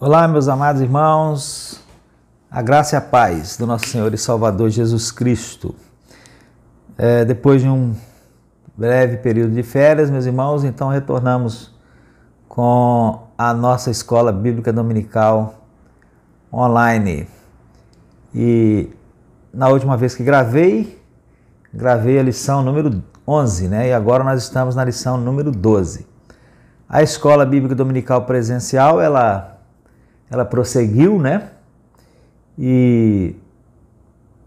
Olá, meus amados irmãos, a graça e a paz do nosso Senhor e Salvador Jesus Cristo. Depois de um breve período de férias, meus irmãos, então retornamos com a nossa escola bíblica dominical online. E na última vez que gravei a lição número 11, né? E agora nós estamos na lição número 12. A escola bíblica dominical presencial, ela prosseguiu, né? E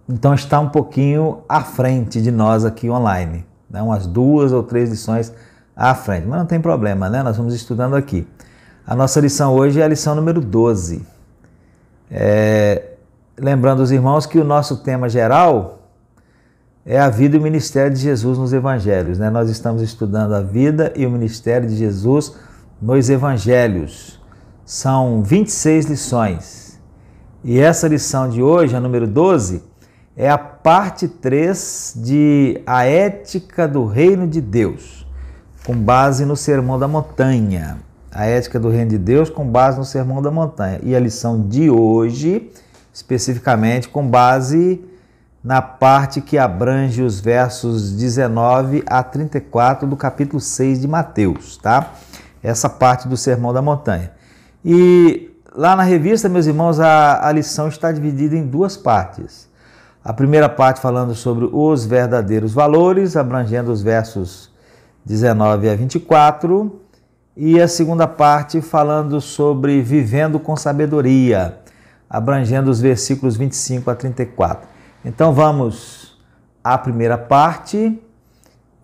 então está um pouquinho à frente de nós aqui online, né? Umas 2 ou 3 lições à frente, mas não tem problema, né? Nós vamos estudando aqui. A nossa lição hoje é a lição número 12. Lembrando os irmãos que o nosso tema geral é a vida e o ministério de Jesus nos evangelhos, né? Nós estamos estudando a vida e o ministério de Jesus nos evangelhos. São 26 lições. E essa lição de hoje, a número 12, é a parte 3 de A Ética do Reino de Deus, com base no Sermão da Montanha. A Ética do Reino de Deus com base no Sermão da Montanha. E a lição de hoje, especificamente, com base na parte que abrange os versos 19 a 34 do capítulo 6 de Mateus, tá? Essa parte do Sermão da Montanha. E lá na revista, meus irmãos, a lição está dividida em 2 partes. A primeira parte falando sobre os verdadeiros valores, abrangendo os versos 19 a 24. E a segunda parte falando sobre vivendo com sabedoria, abrangendo os versículos 25 a 34. Então vamos à primeira parte.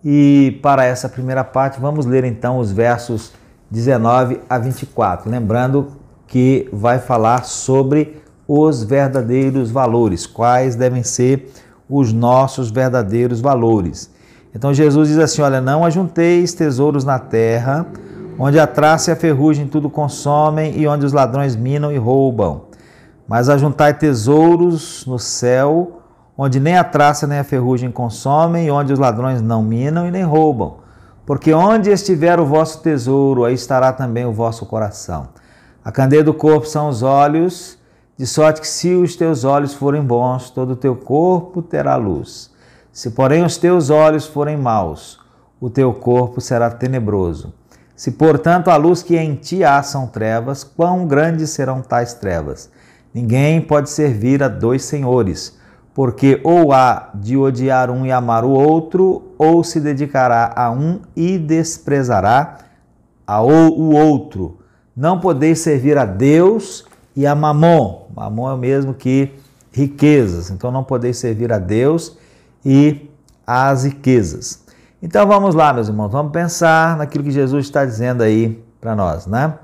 E para essa primeira parte vamos ler então os versos 19 a 24, lembrando que vai falar sobre os verdadeiros valores, quais devem ser os nossos verdadeiros valores. Então Jesus diz assim, olha, não ajunteis tesouros na terra, onde a traça e a ferrugem tudo consomem e onde os ladrões minam e roubam, mas ajuntai tesouros no céu, onde nem a traça nem a ferrugem consomem e onde os ladrões não minam e nem roubam. Porque onde estiver o vosso tesouro, aí estará também o vosso coração. A candeia do corpo são os olhos, de sorte que se os teus olhos forem bons, todo o teu corpo terá luz. Se porém os teus olhos forem maus, o teu corpo será tenebroso. Se portanto a luz que em ti há são trevas, quão grandes serão tais trevas? Ninguém pode servir a 2 senhores, porque ou há de odiar um e amar o outro, ou se dedicará a um e desprezará o outro. Não podeis servir a Deus e a Mamon. Mamon é o mesmo que riquezas. Então não podeis servir a Deus e as riquezas. Então vamos lá, meus irmãos, vamos pensar naquilo que Jesus está dizendo aí para nós, né?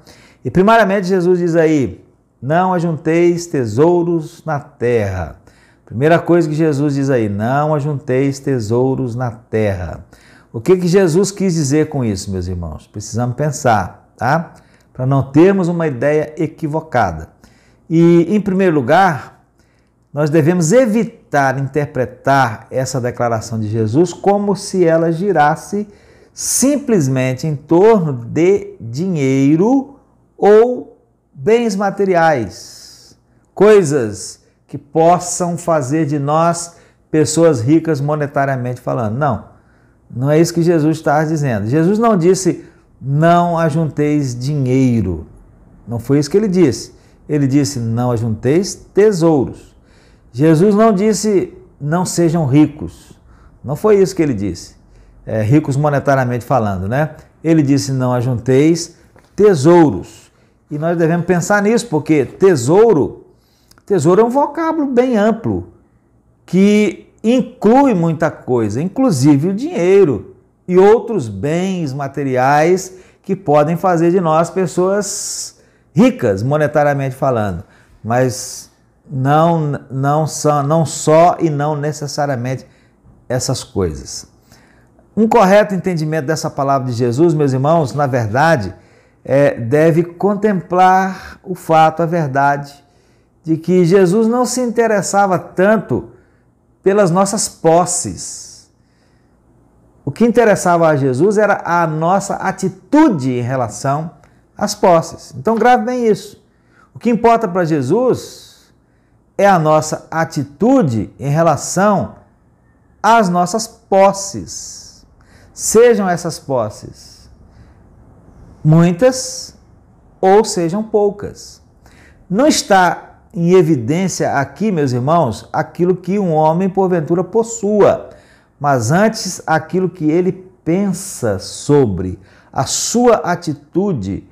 E primariamente Jesus diz aí, não ajunteis tesouros na terra. Primeira coisa que Jesus diz aí, não ajunteis tesouros na terra. O que Jesus quis dizer com isso, meus irmãos? Precisamos pensar, tá? Para não termos uma ideia equivocada. E, em primeiro lugar, nós devemos evitar interpretar essa declaração de Jesus como se ela girasse simplesmente em torno de dinheiro ou bens materiais, coisas que possam fazer de nós pessoas ricas monetariamente falando. Não é isso que Jesus está dizendo. Jesus não disse, não ajunteis dinheiro. Não foi isso que ele disse. Ele disse, não ajunteis tesouros. Jesus não disse, não sejam ricos. Não foi isso que ele disse. Ricos monetariamente falando, né? Ele disse, não ajunteis tesouros. E nós devemos pensar nisso, porque tesouro é um vocábulo bem amplo, que inclui muita coisa, inclusive o dinheiro e outros bens materiais que podem fazer de nós pessoas ricas, monetariamente falando, mas não só e não necessariamente essas coisas. Um correto entendimento dessa palavra de Jesus, meus irmãos, na verdade, deve contemplar o fato, a verdade, de que Jesus não se interessava tanto pelas nossas posses. O que interessava a Jesus era a nossa atitude em relação às posses. Então grave bem isso. O que importa para Jesus é a nossa atitude em relação às nossas posses. Sejam essas posses muitas ou sejam poucas. Não está em evidência aqui, meus irmãos, aquilo que um homem porventura possua, mas antes aquilo que ele pensa sobre, a sua atitude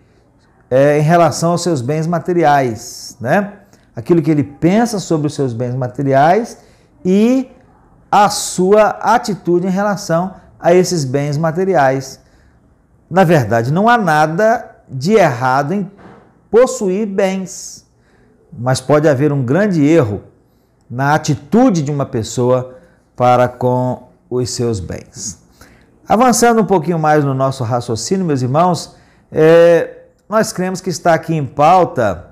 em relação aos seus bens materiais, né? Aquilo que ele pensa sobre os seus bens materiais e a sua atitude em relação a esses bens materiais. Na verdade, não há nada de errado em possuir bens, mas pode haver um grande erro na atitude de uma pessoa para com os seus bens. Avançando um pouquinho mais no nosso raciocínio, meus irmãos, nós cremos que está aqui em pauta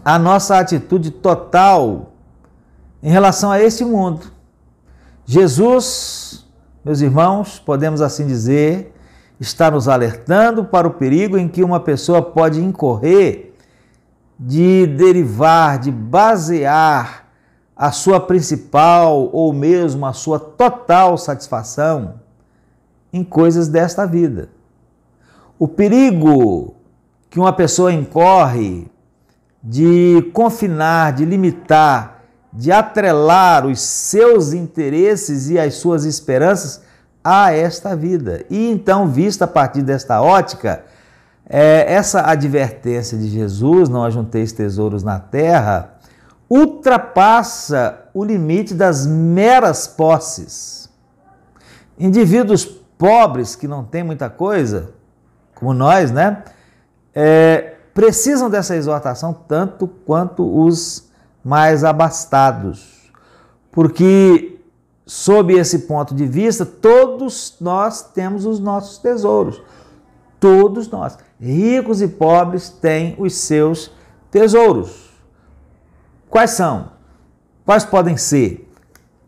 a nossa atitude total em relação a este mundo. Jesus, meus irmãos, podemos assim dizer, está nos alertando para o perigo em que uma pessoa pode incorrer de derivar, de basear a sua principal ou mesmo a sua total satisfação em coisas desta vida. O perigo que uma pessoa incorre de confinar, de limitar, de atrelar os seus interesses e as suas esperanças a esta vida. E então, vista a partir desta ótica, essa advertência de Jesus, não ajunteis tesouros na terra, ultrapassa o limite das meras posses. Indivíduos pobres que não têm muita coisa, como nós, né? Precisam dessa exortação tanto quanto os mais abastados, porque sob esse ponto de vista, todos nós temos os nossos tesouros. Todos nós, ricos e pobres, têm os seus tesouros. Quais são? Quais podem ser?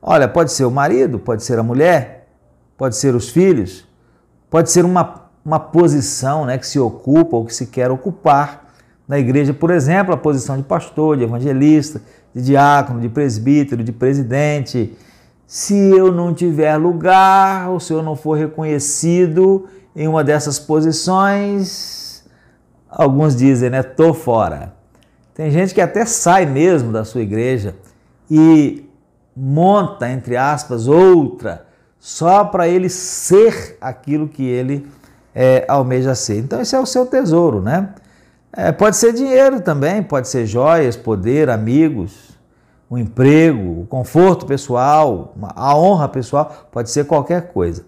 Olha, pode ser o marido, pode ser a mulher, pode ser os filhos, pode ser uma posição, né, que se ocupa ou que se quer ocupar na igreja, por exemplo, a posição de pastor, de evangelista, de diácono, de presbítero, de presidente. Se eu não tiver lugar, ou se eu não for reconhecido em uma dessas posições, alguns dizem, né, tô fora. Tem gente que até sai mesmo da sua igreja e monta, entre aspas, outra, só para ele ser aquilo que ele almeja ser. Então esse é o seu tesouro, né? Pode ser dinheiro também, pode ser joias, poder, amigos, um emprego, o conforto pessoal, a honra pessoal, pode ser qualquer coisa.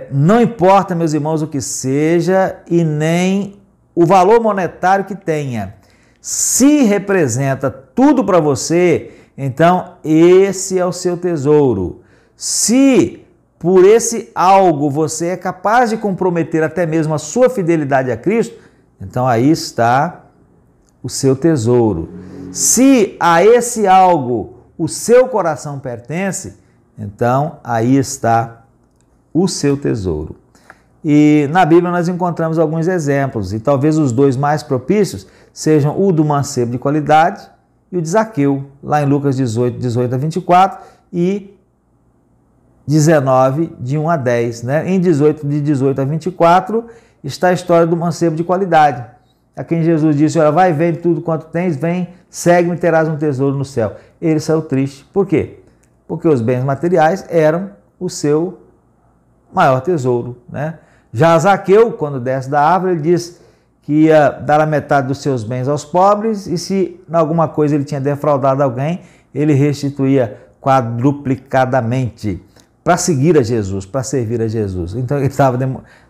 Não importa, meus irmãos, o que seja e nem o valor monetário que tenha. Se representa tudo para você, então esse é o seu tesouro. Se por esse algo você é capaz de comprometer até mesmo a sua fidelidade a Cristo, então aí está o seu tesouro. Se a esse algo o seu coração pertence, então aí está o seu tesouro. E na Bíblia nós encontramos alguns exemplos, e talvez os dois mais propícios sejam o do mancebo de qualidade e o de Zaqueu, lá em Lucas 18 a 24 e 19, de 1 a 10. Né? Em 18 a 24 está a história do mancebo de qualidade, a quem Jesus disse, olha, vai, vende tudo quanto tens, vem, segue-me e terás um tesouro no céu. Ele saiu triste. Por quê? Porque os bens materiais eram o seu maior tesouro. Né? Já Zaqueu, quando desce da árvore, ele diz que ia dar a metade dos seus bens aos pobres e se em alguma coisa ele tinha defraudado alguém, ele restituía quadruplicadamente para seguir a Jesus, para servir a Jesus. Então ele estava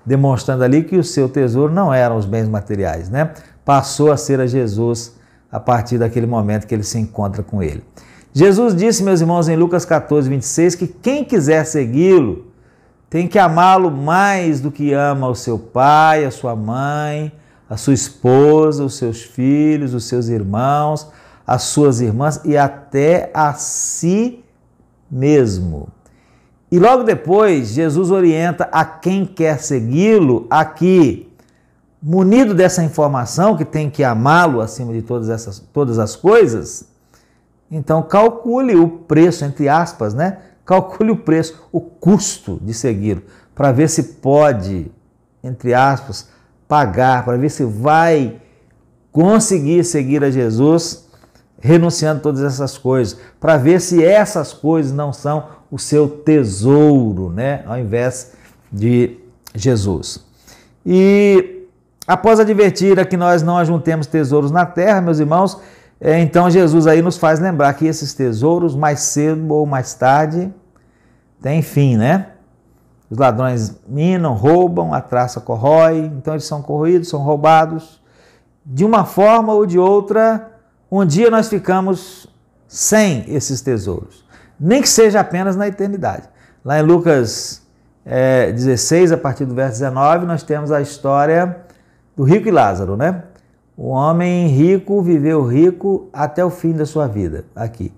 demonstrando ali que o seu tesouro não eram os bens materiais, né? Passou a ser a Jesus a partir daquele momento que ele se encontra com ele. Jesus disse, meus irmãos, em Lucas 14, 26, que quem quiser segui-lo tem que amá-lo mais do que ama o seu pai, a sua mãe, a sua esposa, os seus filhos, os seus irmãos, as suas irmãs e até a si mesmo. E logo depois, Jesus orienta a quem quer segui-lo a que munido dessa informação que tem que amá-lo acima de todas as coisas, então calcule o preço, entre aspas, né? Calcule o preço, o custo de segui-lo, para ver se pode, entre aspas, pagar, para ver se vai conseguir seguir a Jesus, renunciando a todas essas coisas, para ver se essas coisas não são o seu tesouro, né? Ao invés de Jesus. E após advertir a que nós não ajuntemos tesouros na terra, meus irmãos, então Jesus aí nos faz lembrar que esses tesouros, mais cedo ou mais tarde, têm fim, né? Os ladrões minam, roubam, a traça corrói, então eles são corroídos, são roubados. De uma forma ou de outra, um dia nós ficamos sem esses tesouros, nem que seja apenas na eternidade. Lá em Lucas 16, a partir do verso 19, nós temos a história do rico e Lázaro, né? O homem rico viveu rico até o fim da sua vida aqui.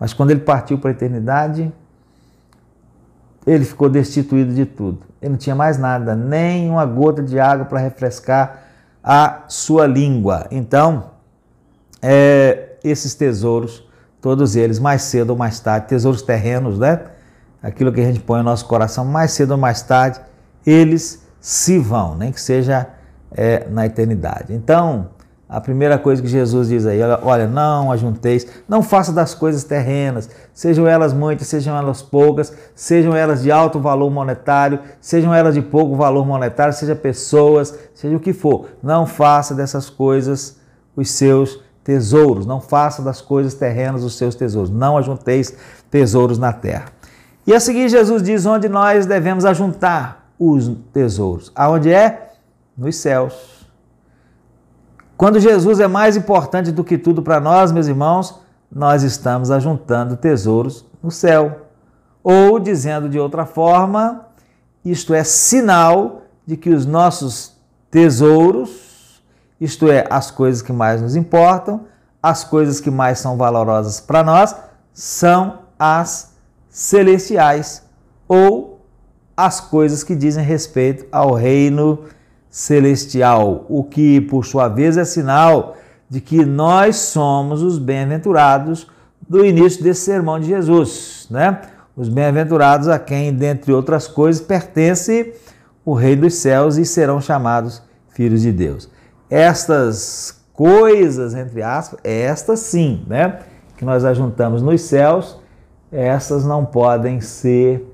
Mas quando ele partiu para a eternidade, ele ficou destituído de tudo. Ele não tinha mais nada, nem uma gota de água para refrescar a sua língua. Então, esses tesouros, todos eles, mais cedo ou mais tarde, tesouros terrenos, né? Aquilo que a gente põe no nosso coração, mais cedo ou mais tarde, eles se vão, nem que seja na eternidade. Então, a primeira coisa que Jesus diz aí, olha, não ajunteis, não faça das coisas terrenas, sejam elas muitas, sejam elas poucas, sejam elas de alto valor monetário, sejam elas de pouco valor monetário, seja pessoas, seja o que for, não faça dessas coisas os seus tesouros, não faça das coisas terrenas os seus tesouros, não ajunteis tesouros na terra. E a seguir Jesus diz onde nós devemos ajuntar os tesouros, aonde é? Nos céus. Quando Jesus é mais importante do que tudo para nós, meus irmãos, nós estamos ajuntando tesouros no céu. Ou, dizendo de outra forma, isto é sinal de que os nossos tesouros, isto é, as coisas que mais nos importam, as coisas que mais são valorosas para nós, são as celestiais, ou as coisas que dizem respeito ao reino celestial, o que, por sua vez, é sinal de que nós somos os bem-aventurados do início desse sermão de Jesus, né? Os bem-aventurados a quem, dentre outras coisas, pertence o reino dos céus e serão chamados filhos de Deus. Estas coisas, entre aspas, estas sim, né? Que nós ajuntamos nos céus, essas não podem ser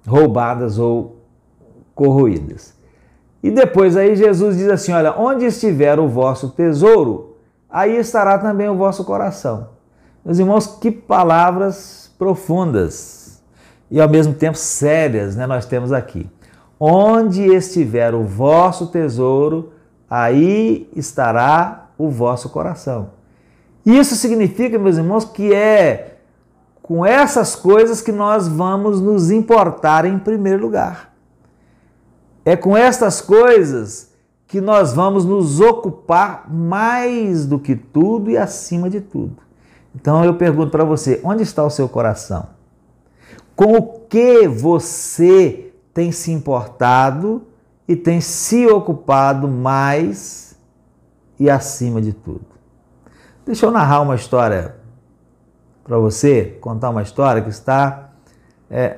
roubadas ou corroídas. E depois aí Jesus diz assim, olha, onde estiver o vosso tesouro, aí estará também o vosso coração. Meus irmãos, que palavras profundas e ao mesmo tempo sérias, né, nós temos aqui. Onde estiver o vosso tesouro, aí estará o vosso coração. Isso significa, meus irmãos, que é com essas coisas que nós vamos nos importar em primeiro lugar. É com estas coisas que nós vamos nos ocupar mais do que tudo e acima de tudo. Então eu pergunto para você, onde está o seu coração? Com o que você tem se importado e tem se ocupado mais e acima de tudo? Deixa eu narrar uma história para você, contar uma história que está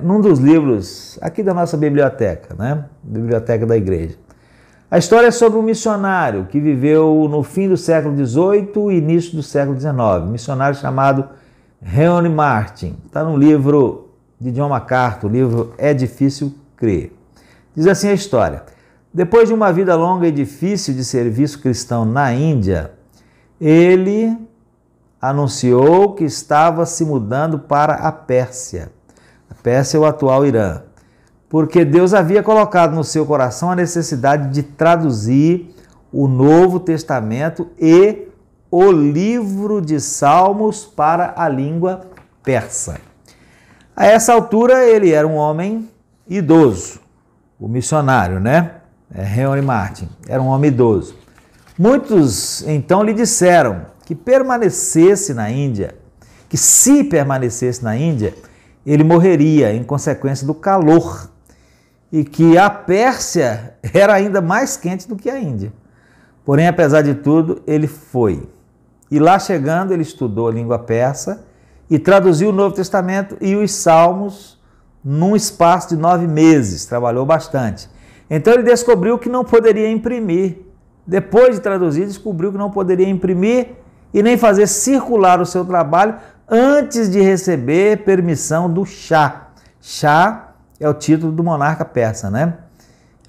num dos livros aqui da nossa biblioteca, né? Biblioteca da igreja. A história é sobre um missionário que viveu no fim do século XVIII e início do século XIX, um missionário chamado Henry Martyn. Está no livro de John MacArthur, o livro É Difícil Crer. Diz assim a história. Depois de uma vida longa e difícil de serviço cristão na Índia, ele anunciou que estava se mudando para a Pérsia. A Pérsia é o atual Irã, porque Deus havia colocado no seu coração a necessidade de traduzir o Novo Testamento e o livro de Salmos para a língua persa. A essa altura ele era um homem idoso, o missionário, né? Henry Martyn, era um homem idoso. Muitos então lhe disseram que permanecesse na Índia, que se permanecesse na Índia, ele morreria em consequência do calor e que a Pérsia era ainda mais quente do que a Índia. Porém, apesar de tudo, ele foi. E lá chegando, ele estudou a língua persa e traduziu o Novo Testamento e os Salmos num espaço de 9 meses. Trabalhou bastante. Então ele descobriu que não poderia imprimir. Depois de traduzir, descobriu que não poderia imprimir e nem fazer circular o seu trabalho antes de receber permissão do Shah. Shah é o título do monarca persa, né?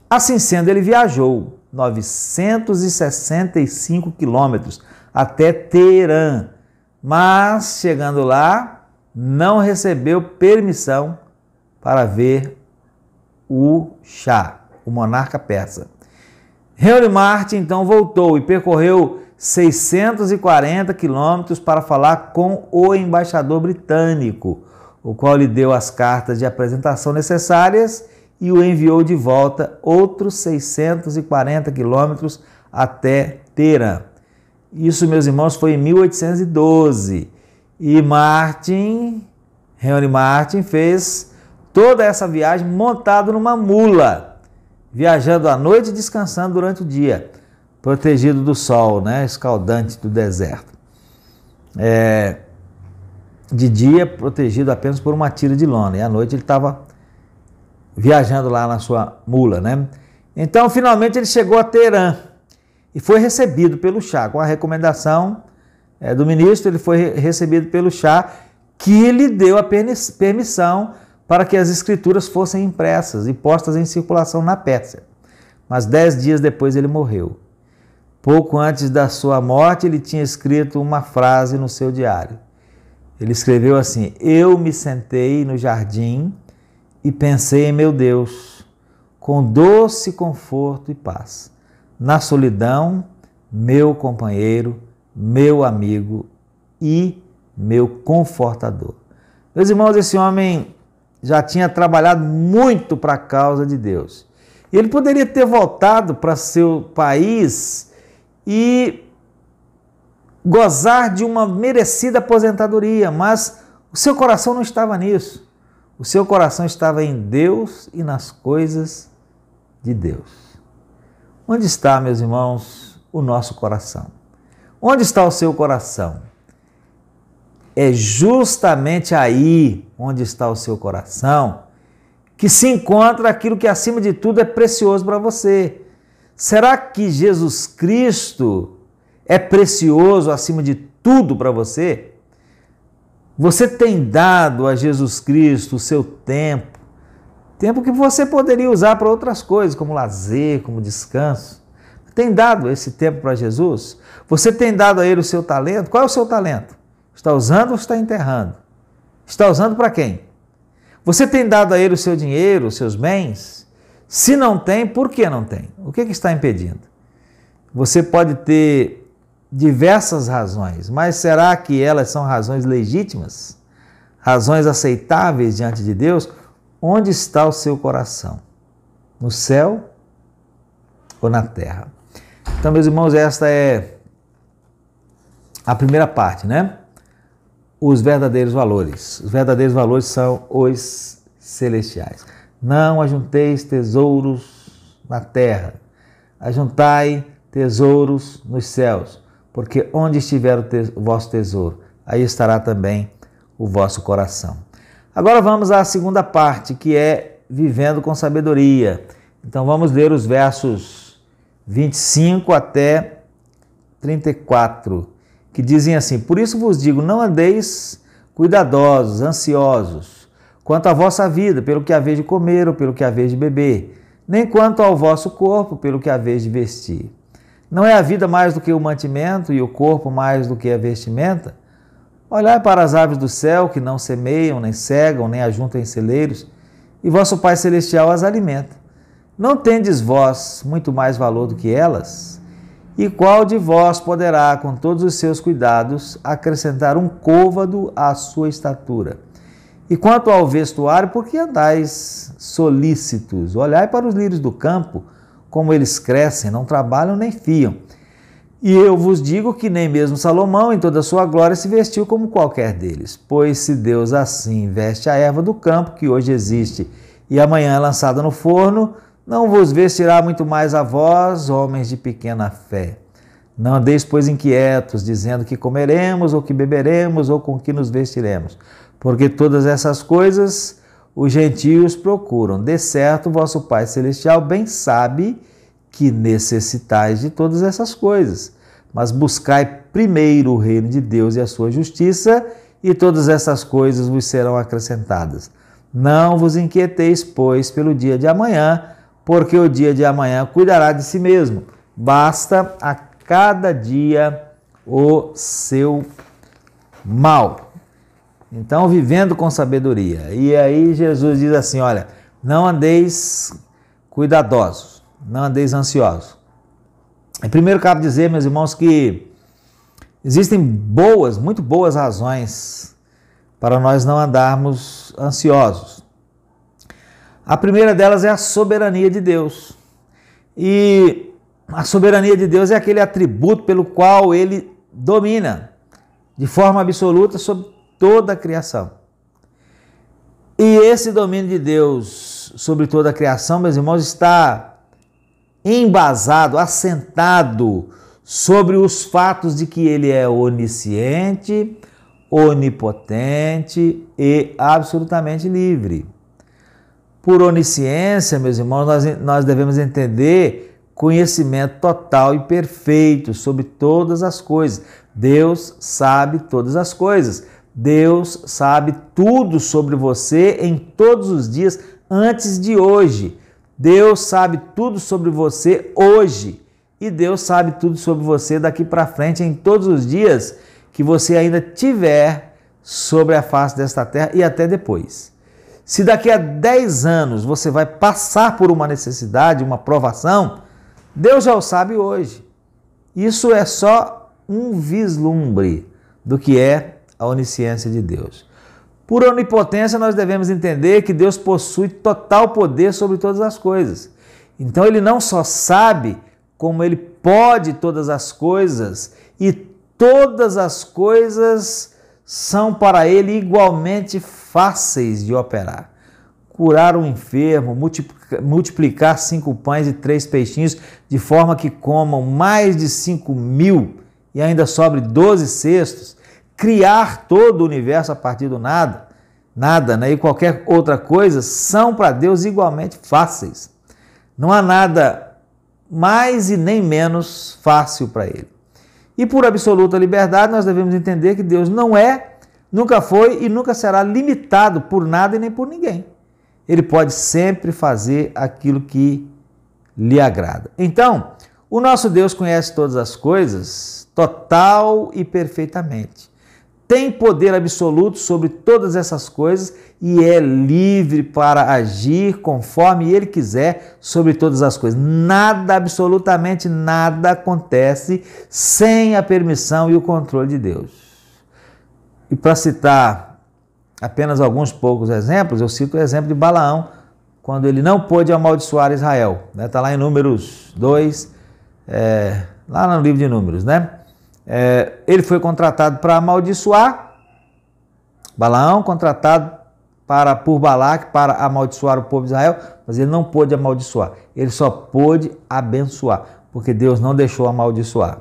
Assim sendo, ele viajou 965 quilômetros até Teherã, mas chegando lá, não recebeu permissão para ver o Shah, o monarca persa. Henry Martyn então voltou e percorreu 640 quilômetros para falar com o embaixador britânico, o qual lhe deu as cartas de apresentação necessárias e o enviou de volta outros 640 quilômetros até Teherã. Isso, meus irmãos, foi em 1812. E Henry Martyn fez toda essa viagem montado numa mula, viajando à noite e descansando durante o dia, protegido do sol, né, escaldante do deserto. De dia, protegido apenas por uma tira de lona, e à noite ele estava viajando lá na sua mula, né? Então, finalmente, ele chegou a Teherã e foi recebido pelo Shah. Com a recomendação do ministro, ele foi recebido pelo Shah, que lhe deu a permissão para que as escrituras fossem impressas e postas em circulação na Pérsia. Mas 10 dias depois ele morreu. Pouco antes da sua morte, ele tinha escrito uma frase no seu diário. Ele escreveu assim: eu me sentei no jardim e pensei em meu Deus, com doce conforto e paz. Na solidão, meu companheiro, meu amigo e meu confortador. Meus irmãos, esse homem já tinha trabalhado muito para a causa de Deus. E ele poderia ter voltado para seu país e gozar de uma merecida aposentadoria, mas o seu coração não estava nisso. O seu coração estava em Deus e nas coisas de Deus. Onde está, meus irmãos, o nosso coração? Onde está o seu coração? É justamente aí onde está o seu coração que se encontra aquilo que acima de tudo é precioso para você. Será que Jesus Cristo é precioso acima de tudo para você? Você tem dado a Jesus Cristo o seu tempo que você poderia usar para outras coisas, como lazer, como descanso. Tem dado esse tempo para Jesus? Você tem dado a Ele o seu talento? Qual é o seu talento? Está usando ou está enterrando? Está usando para quem? Você tem dado a Ele o seu dinheiro, os seus bens? Se não tem, por que não tem? O que está impedindo? Você pode ter diversas razões, mas será que elas são razões legítimas? Razões aceitáveis diante de Deus? Onde está o seu coração? No céu ou na terra? Então, meus irmãos, esta é a primeira parte, né? Os verdadeiros valores. Os verdadeiros valores são os celestiais. Não ajunteis tesouros na terra, ajuntai tesouros nos céus, porque onde estiver o vosso tesouro, aí estará também o vosso coração. Agora vamos à segunda parte, que é vivendo com sabedoria. Então vamos ler os versos 25 até 34, que dizem assim: por isso vos digo, não andeis cuidadosos, ansiosos, quanto à vossa vida, pelo que haveis de comer ou pelo que haveis de beber, nem quanto ao vosso corpo, pelo que haveis de vestir. Não é a vida mais do que o mantimento e o corpo mais do que a vestimenta? Olhai para as aves do céu, que não semeiam, nem cegam, nem ajuntam em celeiros, e vosso Pai Celestial as alimenta. Não tendes vós muito mais valor do que elas? E qual de vós poderá, com todos os seus cuidados, acrescentar um côvado à sua estatura? E quanto ao vestuário, por que andais solícitos? Olhai para os lírios do campo, como eles crescem, não trabalham nem fiam. E eu vos digo que nem mesmo Salomão, em toda a sua glória, se vestiu como qualquer deles. Pois se Deus assim veste a erva do campo, que hoje existe e amanhã é lançada no forno, não vos vestirá muito mais a vós, homens de pequena fé. Não andeis, pois, inquietos, dizendo que comeremos, ou que beberemos, ou com que nos vestiremos. Porque todas essas coisas os gentios procuram. De certo, vosso Pai Celestial bem sabe que necessitais de todas essas coisas. Mas buscai primeiro o reino de Deus e a sua justiça, e todas essas coisas vos serão acrescentadas. Não vos inquieteis, pois, pelo dia de amanhã, porque o dia de amanhã cuidará de si mesmo. Basta a cada dia o seu mal. Então, vivendo com sabedoria. E aí Jesus diz assim, olha, não andeis cuidadosos, não andeis ansiosos. Em primeiro, cabe dizer, meus irmãos, que existem muito boas razões para nós não andarmos ansiosos. A primeira delas é a soberania de Deus. E a soberania de Deus é aquele atributo pelo qual ele domina de forma absoluta sobre toda a criação. E esse domínio de Deus sobre toda a criação, meus irmãos, está embasado, assentado sobre os fatos de que ele é onisciente, onipotente e absolutamente livre. Por onisciência, meus irmãos, nós devemos entender conhecimento total e perfeito sobre todas as coisas. Deus sabe todas as coisas. Deus sabe tudo sobre você em todos os dias antes de hoje. Deus sabe tudo sobre você hoje. E Deus sabe tudo sobre você daqui para frente em todos os dias que você ainda tiver sobre a face desta terra e até depois. Se daqui a 10 anos você vai passar por uma necessidade, uma provação, Deus já o sabe hoje. Isso é só um vislumbre do que é a onisciência de Deus. Por onipotência, nós devemos entender que Deus possui total poder sobre todas as coisas. Então, ele não só sabe, como ele pode todas as coisas, e todas as coisas são para ele igualmente fáceis de operar. Curar um enfermo, multiplicar 5 pães e 3 peixinhos, de forma que comam mais de 5.000 e ainda sobre 12 cestos, criar todo o universo a partir do nada, né? E qualquer outra coisa, são para Deus igualmente fáceis. Não há nada mais e nem menos fácil para ele. E por absoluta liberdade, nós devemos entender que Deus não é, nunca foi e nunca será limitado por nada e nem por ninguém. Ele pode sempre fazer aquilo que lhe agrada. Então, o nosso Deus conhece todas as coisas, total e perfeitamente. Tem poder absoluto sobre todas essas coisas e é livre para agir conforme ele quiser sobre todas as coisas. Nada, absolutamente nada acontece sem a permissão e o controle de Deus. E para citar apenas alguns poucos exemplos, eu cito o exemplo de Balaão, quando ele não pôde amaldiçoar Israel. Está lá em Números 2, lá no livro de Números, né? Ele foi contratado para amaldiçoar, Balaão contratado por Balaque para amaldiçoar o povo de Israel, mas ele não pôde amaldiçoar, ele só pôde abençoar, porque Deus não deixou amaldiçoar.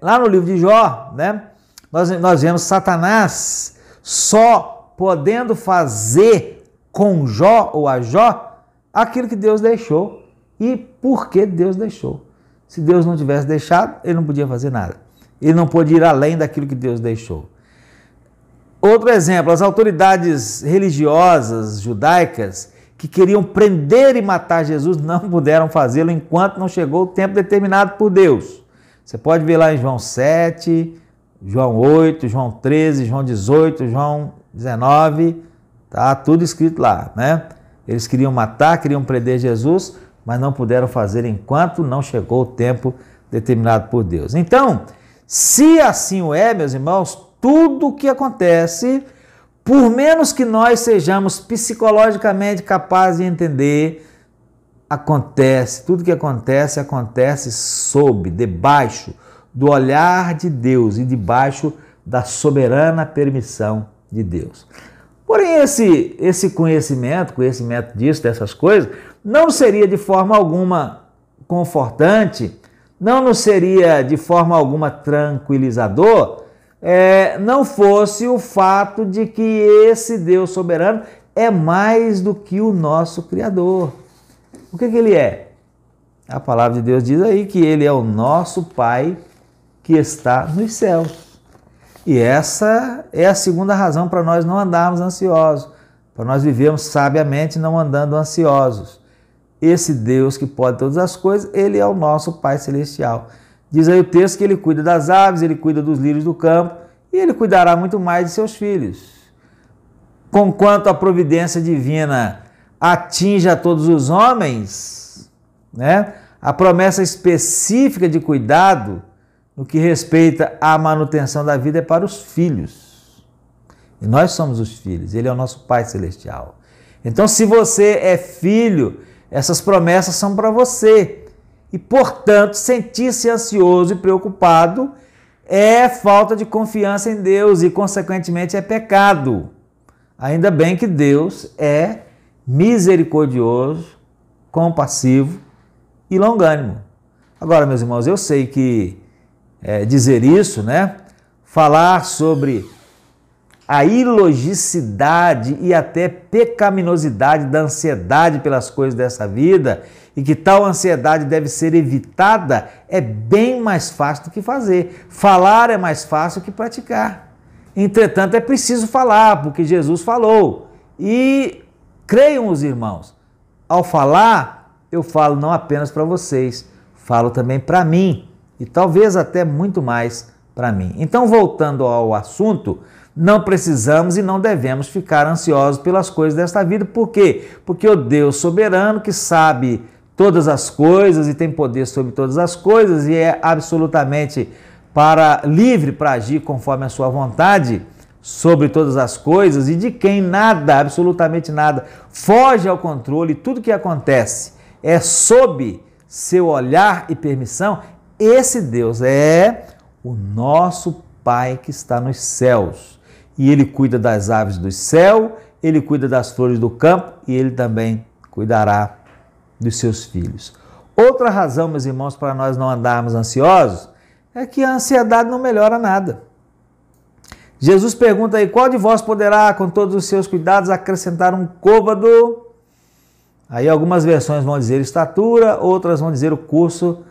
Lá no livro de Jó, né, nós vemos Satanás só podendo fazer com Jó ou a Jó aquilo que Deus deixou. E por que Deus deixou? Se Deus não tivesse deixado, ele não podia fazer nada. Ele não pôde ir além daquilo que Deus deixou. Outro exemplo, as autoridades religiosas judaicas que queriam prender e matar Jesus não puderam fazê-lo enquanto não chegou o tempo determinado por Deus. Você pode ver lá em João 7, João 8, João 13, João 18, João 19, tá tudo escrito lá, né? Eles queriam matar, queriam prender Jesus, mas não puderam fazer enquanto não chegou o tempo determinado por Deus. Então, se assim o é, meus irmãos, tudo o que acontece, por menos que nós sejamos psicologicamente capazes de entender, acontece, tudo que acontece, acontece debaixo do olhar de Deus e debaixo da soberana permissão de Deus. Porém, esse conhecimento disso, dessas coisas, não seria de forma alguma confortante não nos seria de forma alguma tranquilizador não fosse o fato de que esse Deus soberano é mais do que o nosso Criador. O que ele é? A palavra de Deus diz aí que ele é o nosso Pai que está nos céus. E essa é a segunda razão para nós não andarmos ansiosos, para nós vivermos sabiamente não andando ansiosos. Esse Deus que pode todas as coisas, ele é o nosso Pai Celestial. Diz aí o texto que ele cuida das aves, ele cuida dos lírios do campo e ele cuidará muito mais de seus filhos. Conquanto a providência divina atinge a todos os homens, né? A promessa específica de cuidado no que respeita à manutenção da vida é para os filhos. E nós somos os filhos, ele é o nosso Pai Celestial. Então, se você é filho, essas promessas são para você. E, portanto, sentir-se ansioso e preocupado é falta de confiança em Deus e, consequentemente, é pecado. Ainda bem que Deus é misericordioso, compassivo e longânimo. Agora, meus irmãos, eu sei que dizer isso, né? Falar sobre a ilogicidade e até pecaminosidade da ansiedade pelas coisas dessa vida e que tal ansiedade deve ser evitada é bem mais fácil do que fazer. Falar é mais fácil que praticar. Entretanto, é preciso falar, porque Jesus falou. E creiam os irmãos, ao falar, eu falo não apenas para vocês, falo também para mim e talvez até muito mais para mim. Então, voltando ao assunto, não precisamos e não devemos ficar ansiosos pelas coisas desta vida. Por quê? Porque o Deus soberano que sabe todas as coisas e tem poder sobre todas as coisas e é absolutamente livre para agir conforme a sua vontade sobre todas as coisas e de quem nada, absolutamente nada, foge ao controle, tudo que acontece é sob seu olhar e permissão. Esse Deus é o nosso Pai que está nos céus. E ele cuida das aves do céu, ele cuida das flores do campo e ele também cuidará dos seus filhos. Outra razão, meus irmãos, para nós não andarmos ansiosos é que a ansiedade não melhora nada. Jesus pergunta aí, qual de vós poderá, com todos os seus cuidados, acrescentar um côvado? Aí algumas versões vão dizer estatura, outras vão dizer o curso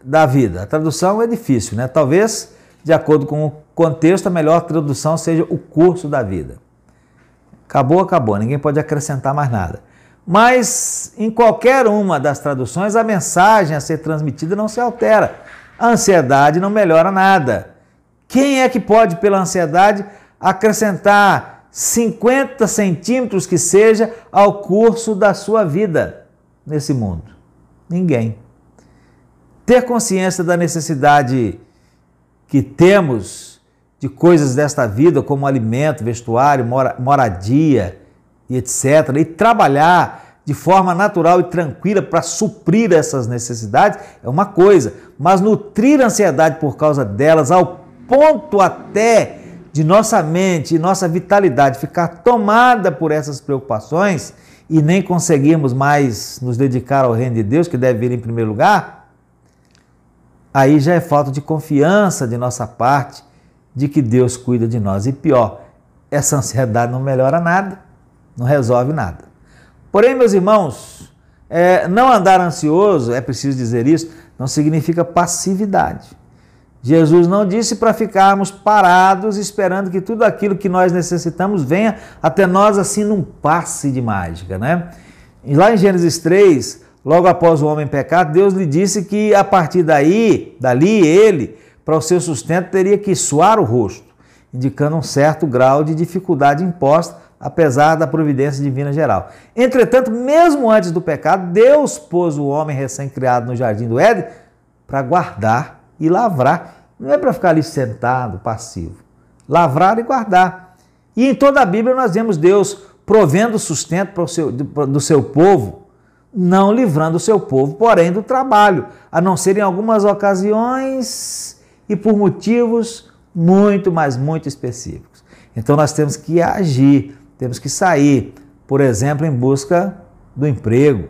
da vida. A tradução é difícil, né? Talvez, de acordo com o contexto, a melhor tradução seja o curso da vida. Acabou, acabou. Ninguém pode acrescentar mais nada. Mas, em qualquer uma das traduções, a mensagem a ser transmitida não se altera. A ansiedade não melhora nada. Quem é que pode, pela ansiedade, acrescentar 50 centímetros que seja ao curso da sua vida nesse mundo? Ninguém. Ter consciência da necessidade que temos de coisas desta vida, como alimento, vestuário, moradia e etc., e trabalhar de forma natural e tranquila para suprir essas necessidades é uma coisa, mas nutrir a ansiedade por causa delas, ao ponto até de nossa mente e nossa vitalidade ficar tomada por essas preocupações e nem conseguirmos mais nos dedicar ao reino de Deus, que deve vir em primeiro lugar, aí já é falta de confiança de nossa parte de que Deus cuida de nós. E pior, essa ansiedade não melhora nada, não resolve nada. Porém, meus irmãos, não andar ansioso, é preciso dizer isso, não significa passividade. Jesus não disse para ficarmos parados esperando que tudo aquilo que nós necessitamos venha até nós assim num passe de mágica, né? E lá em Gênesis 3, logo após o homem pecar, Deus lhe disse que a partir dali ele, para o seu sustento, teria que suar o rosto, indicando um certo grau de dificuldade imposta, apesar da providência divina geral. Entretanto, mesmo antes do pecado, Deus pôs o homem recém-criado no jardim do Éden para guardar e lavrar. Não é para ficar ali sentado, passivo. Lavrar e guardar. E em toda a Bíblia nós vemos Deus provendo sustento do seu povo, não livrando o seu povo, porém, do trabalho, a não ser em algumas ocasiões e por motivos muito, mas muito específicos. Então nós temos que agir, temos que sair, por exemplo, em busca do emprego,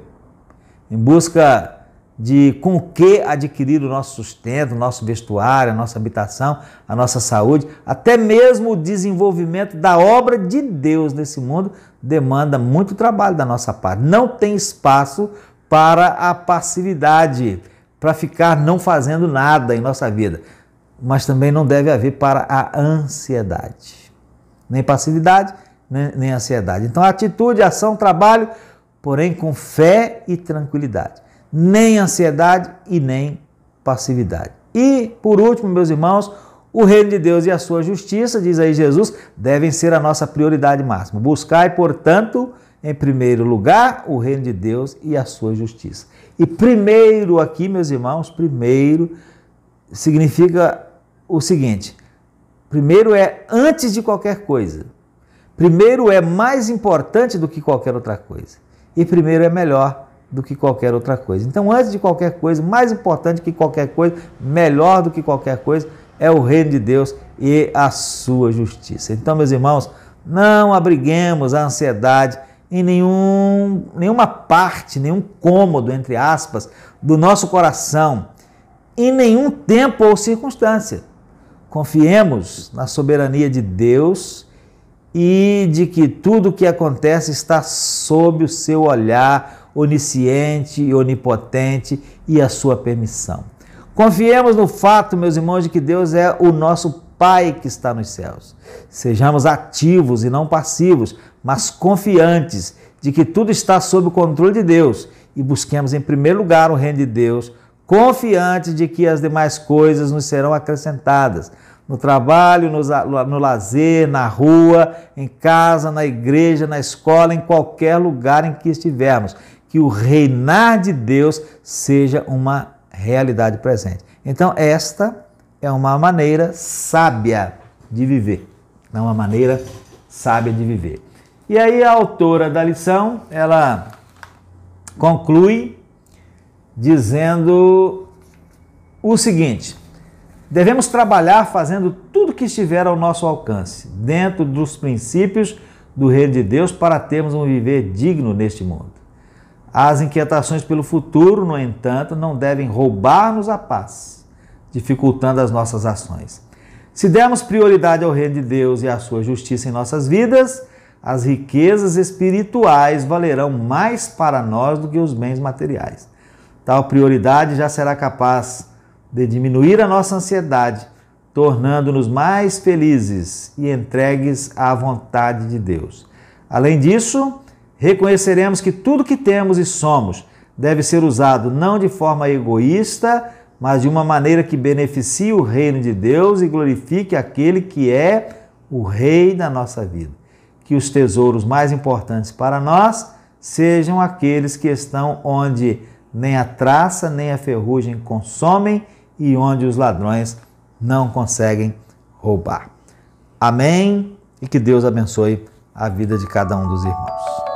em busca de com o que adquirir o nosso sustento, o nosso vestuário, a nossa habitação, a nossa saúde, até mesmo o desenvolvimento da obra de Deus nesse mundo demanda muito trabalho da nossa parte. Não tem espaço para a passividade, para ficar não fazendo nada em nossa vida, mas também não deve haver para a ansiedade, nem passividade, nem ansiedade. Então, atitude, ação, trabalho, porém com fé e tranquilidade. Nem ansiedade e nem passividade. E, por último, meus irmãos, o reino de Deus e a sua justiça, diz aí Jesus, devem ser a nossa prioridade máxima. Buscai, portanto, em primeiro lugar, o reino de Deus e a sua justiça. E primeiro aqui, meus irmãos, primeiro significa o seguinte: primeiro é antes de qualquer coisa. Primeiro é mais importante do que qualquer outra coisa. E primeiro é melhor do que qualquer outra coisa. Então, antes de qualquer coisa, mais importante que qualquer coisa, melhor do que qualquer coisa, é o reino de Deus e a sua justiça. Então, meus irmãos, não abriguemos a ansiedade em nenhuma parte, nenhum cômodo, entre aspas, do nosso coração, em nenhum tempo ou circunstância. Confiemos na soberania de Deus e de que tudo o que acontece está sob o seu olhar onisciente e onipotente e a sua permissão. Confiemos no fato, meus irmãos, de que Deus é o nosso Pai que está nos céus. Sejamos ativos e não passivos, mas confiantes de que tudo está sob o controle de Deus e busquemos em primeiro lugar o reino de Deus, confiantes de que as demais coisas nos serão acrescentadas. No trabalho, no lazer, na rua, em casa, na igreja, na escola, em qualquer lugar em que estivermos. Que o reinar de Deus seja uma realidade presente. Então, esta é uma maneira sábia de viver. É uma maneira sábia de viver. E aí a autora da lição, ela conclui dizendo o seguinte: devemos trabalhar fazendo tudo que estiver ao nosso alcance, dentro dos princípios do reino de Deus, para termos um viver digno neste mundo. As inquietações pelo futuro, no entanto, não devem roubar-nos a paz, dificultando as nossas ações. Se dermos prioridade ao reino de Deus e à sua justiça em nossas vidas, as riquezas espirituais valerão mais para nós do que os bens materiais. Tal prioridade já será capaz de diminuir a nossa ansiedade, tornando-nos mais felizes e entregues à vontade de Deus. Além disso, reconheceremos que tudo que temos e somos deve ser usado não de forma egoísta, mas de uma maneira que beneficie o reino de Deus e glorifique aquele que é o rei da nossa vida. Que os tesouros mais importantes para nós sejam aqueles que estão onde nem a traça nem a ferrugem consomem e onde os ladrões não conseguem roubar. Amém? E que Deus abençoe a vida de cada um dos irmãos.